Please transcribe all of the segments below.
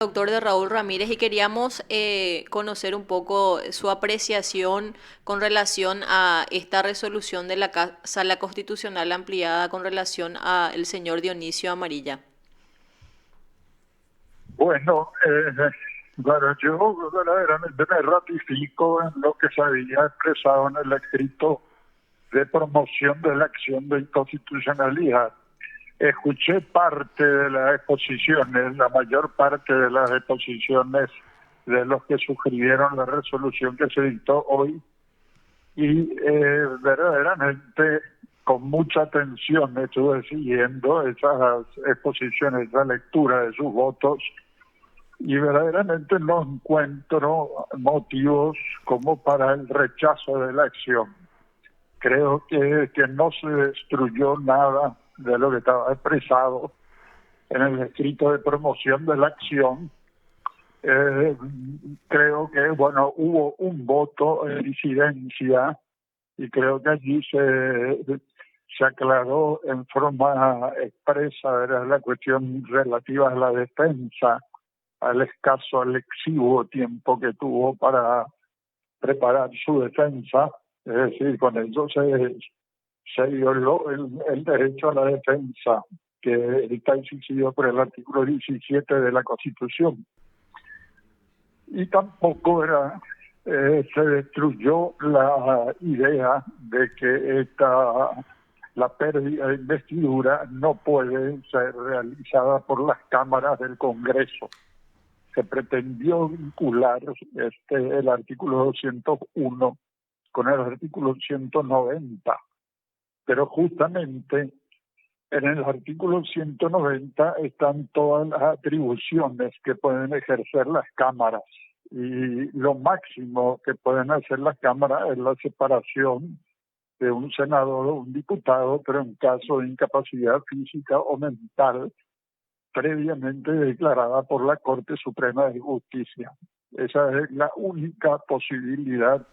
Doctor de Raúl Ramírez y queríamos conocer un poco su apreciación con relación a esta resolución de la Sala Constitucional ampliada con relación a el señor Dionisio Amarilla. Bueno, bueno, yo verdaderamente me ratifico en lo que se había expresado en el escrito de promoción de la acción de inconstitucionalidad. Escuché parte de las exposiciones, la mayor parte de las exposiciones de los que suscribieron la resolución que se dictó hoy y verdaderamente con mucha atención estuve siguiendo esas exposiciones, esa lectura de sus votos y verdaderamente no encuentro motivos como para el rechazo de la acción. Creo que no se destruyó nada de lo que estaba expresado en el escrito de promoción de la acción. Eh, Creo que, bueno, hubo un voto en disidencia y creo que allí se aclaró en forma expresa, era la cuestión relativa a la defensa, al escaso, al exiguo tiempo que tuvo para preparar su defensa. Es decir, con eso se violó el derecho a la defensa que está exigido por el artículo 17 de la Constitución. Y tampoco se destruyó la idea de que la pérdida de investidura no puede ser realizada por las cámaras del Congreso. Se pretendió vincular el artículo 201 con el artículo 190, pero justamente en el artículo 190 están todas las atribuciones que pueden ejercer las cámaras y lo máximo que pueden hacer las cámaras es la separación de un senador o un diputado, pero en caso de incapacidad física o mental previamente declarada por la Corte Suprema de Justicia. Esa es la única posibilidad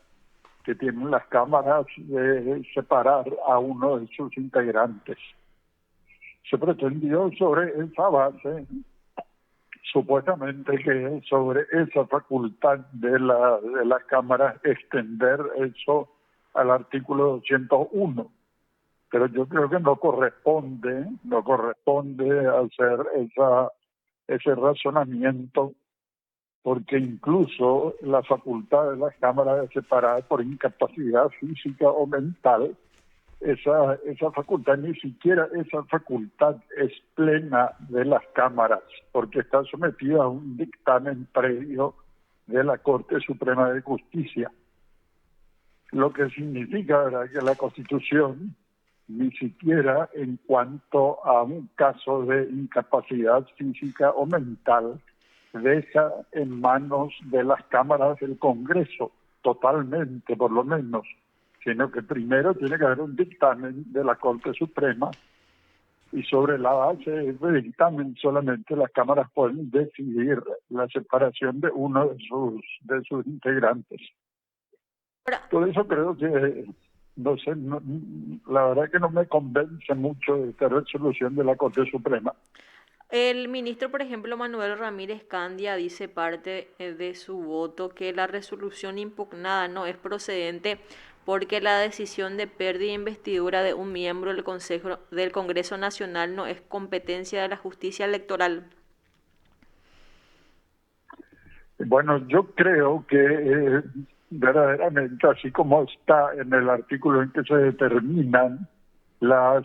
que tienen las cámaras de separar a uno de sus integrantes. Se pretendió sobre esa base, supuestamente que sobre esa facultad de las cámaras extender eso al artículo 201, pero yo creo que no corresponde hacer ese razonamiento, porque incluso la facultad de las cámaras de separar por incapacidad física o mental, esa facultad, ni siquiera esa facultad es plena de las cámaras, porque está sometida a un dictamen previo de la Corte Suprema de Justicia. Lo que significa, ¿verdad?, que la Constitución ni siquiera en cuanto a un caso de incapacidad física o mental deja en manos de las cámaras del Congreso, totalmente por lo menos, sino que primero tiene que haber un dictamen de la Corte Suprema y sobre la base de ese dictamen solamente las cámaras pueden decidir la separación de uno de sus integrantes. Ahora, Por eso creo que, no sé, la verdad que no me convence mucho esta resolución de la Corte Suprema. el ministro, por ejemplo, Manuel Ramírez Candia dice parte de su voto que la resolución impugnada no es procedente porque la decisión de pérdida de investidura de un miembro del Congreso Nacional no es competencia de la justicia electoral. Bueno, yo creo que verdaderamente, así como está en el artículo en que se determinan las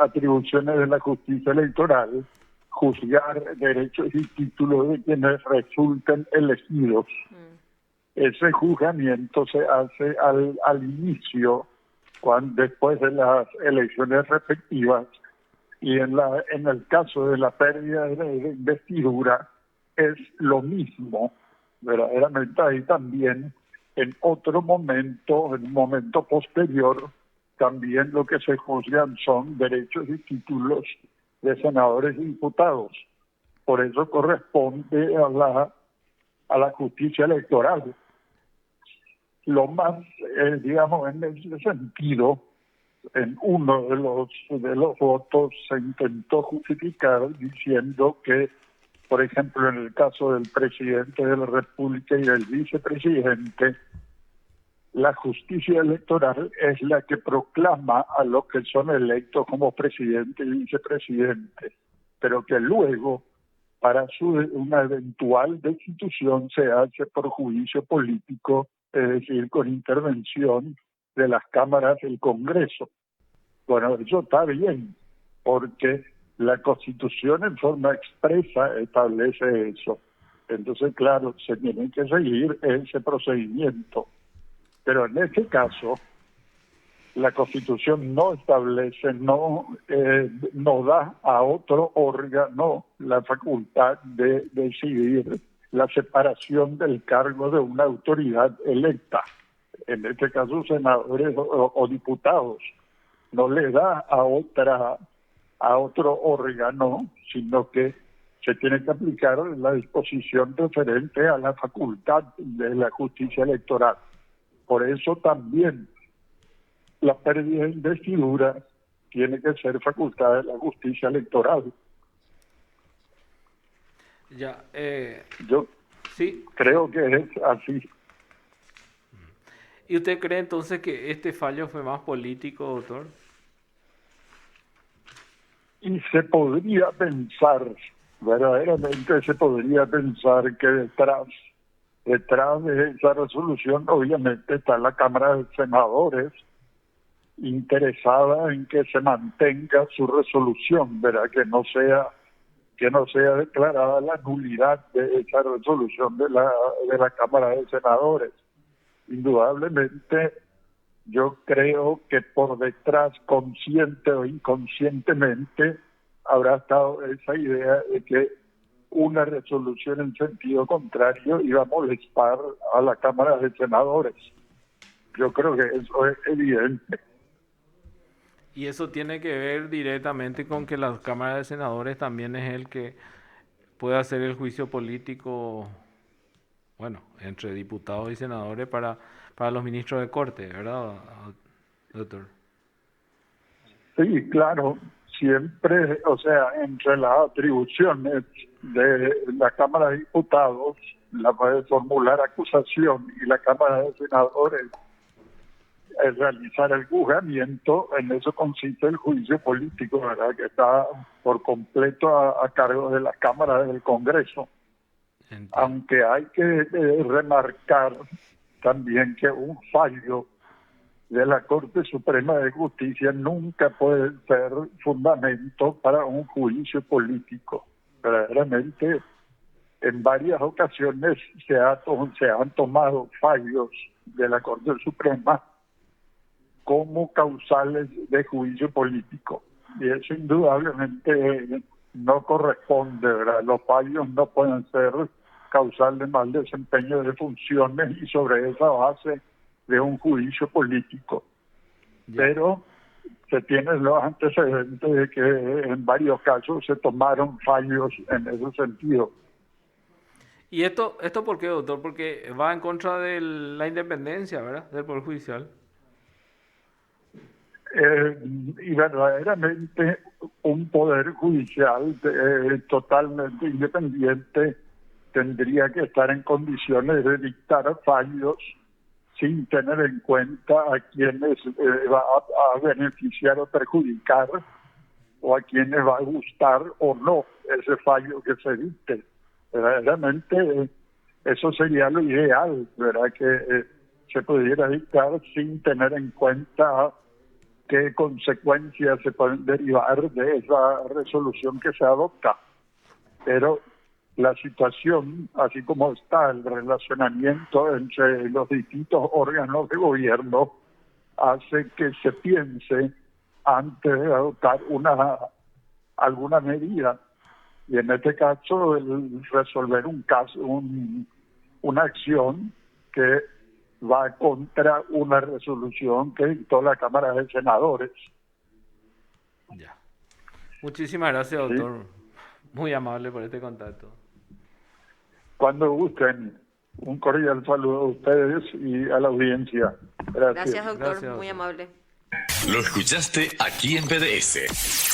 atribuciones de la justicia electoral, juzgar derechos y títulos de quienes resulten elegidos. Mm. Ese juzgamiento se hace al inicio, después de las elecciones respectivas, y en el caso de la pérdida de investidura es lo mismo. Verdaderamente ahí también, en otro momento, en un momento posterior, también lo que se juzgan son derechos y títulos de senadores y diputados. Por eso corresponde a la justicia electoral. Lo más, digamos, en ese sentido, en uno de los votos se intentó justificar diciendo que Por ejemplo, en el caso del presidente de la República y del vicepresidente, la justicia electoral es la que proclama a los que son electos como presidente y vicepresidente, pero que luego, para una eventual destitución, se hace por juicio político, es decir, con intervención de las cámaras del Congreso. Bueno, eso está bien, porque la Constitución en forma expresa establece eso. Entonces, claro, se tiene que seguir ese procedimiento. Pero en este caso, la Constitución no establece, no da a otro órgano la facultad de decidir la separación del cargo de una autoridad electa, en este caso senadores o diputados. No le da a otro órgano, sino que se tiene que aplicar la disposición referente a la facultad de la justicia electoral. Por eso también la pérdida de investidura tiene que ser facultad de la justicia electoral. Ya, Yo sí. creo que es así. ¿Y usted cree entonces que este fallo fue más político, doctor? Y se podría pensar, verdaderamente se podría pensar que detrás de esa resolución obviamente está la Cámara de Senadores interesada en que se mantenga su resolución, ¿verdad? Que no sea declarada la nulidad de esa resolución de la Cámara de Senadores. Indudablemente, yo creo que por detrás, consciente o inconscientemente, habrá estado esa idea de que una resolución en sentido contrario iba a molestar a la Cámara de Senadores. Yo creo que eso es evidente. Y eso tiene que ver directamente con que la Cámara de Senadores también es el que puede hacer el juicio político, bueno, entre diputados y senadores para los ministros de Corte, ¿verdad, doctor? Sí, claro, siempre, o sea, entre las atribuciones de la Cámara de Diputados, la puede formular acusación, y la Cámara de Senadores es realizar el juzgamiento. En eso consiste el juicio político, ¿verdad? Que está por completo a cargo de la Cámara del Congreso. Entiendo. Aunque hay que remarcar también que un fallo de la Corte Suprema de Justicia nunca puede ser fundamento para un juicio político. Verdaderamente, en varias ocasiones se han tomado fallos de la Corte Suprema como causales de juicio político. Y eso indudablemente no corresponde, ¿verdad? Los fallos no pueden ser causal de mal desempeño de funciones y sobre esa base de un juicio político. Ya. Pero se tienen los antecedentes de que en varios casos se tomaron fallos en ese sentido. ¿Y esto por qué, doctor? Porque va en contra de la independencia, ¿verdad? Del Poder Judicial. Y verdaderamente un poder judicial totalmente independiente tendría que estar en condiciones de dictar fallos sin tener en cuenta a quienes va a beneficiar o perjudicar, o a quienes va a gustar o no ese fallo que se dicte. Verdaderamente eso sería lo ideal, ¿verdad? Que se pudiera dictar sin tener en cuenta qué consecuencias se pueden derivar de esa resolución que se adopta. Pero la situación, así como está el relacionamiento entre los distintos órganos de gobierno, hace que se piense antes de adoptar alguna medida. Y en este caso, el resolver un caso, una acción que va contra una resolución que dictó la Cámara de Senadores. Ya. Muchísimas gracias, doctor. ¿Sí? Muy amable por este contacto. Cuando gusten, un cordial saludo a ustedes y a la audiencia. Gracias. Gracias, doctor. Muy amable. Lo escuchaste aquí en PDS.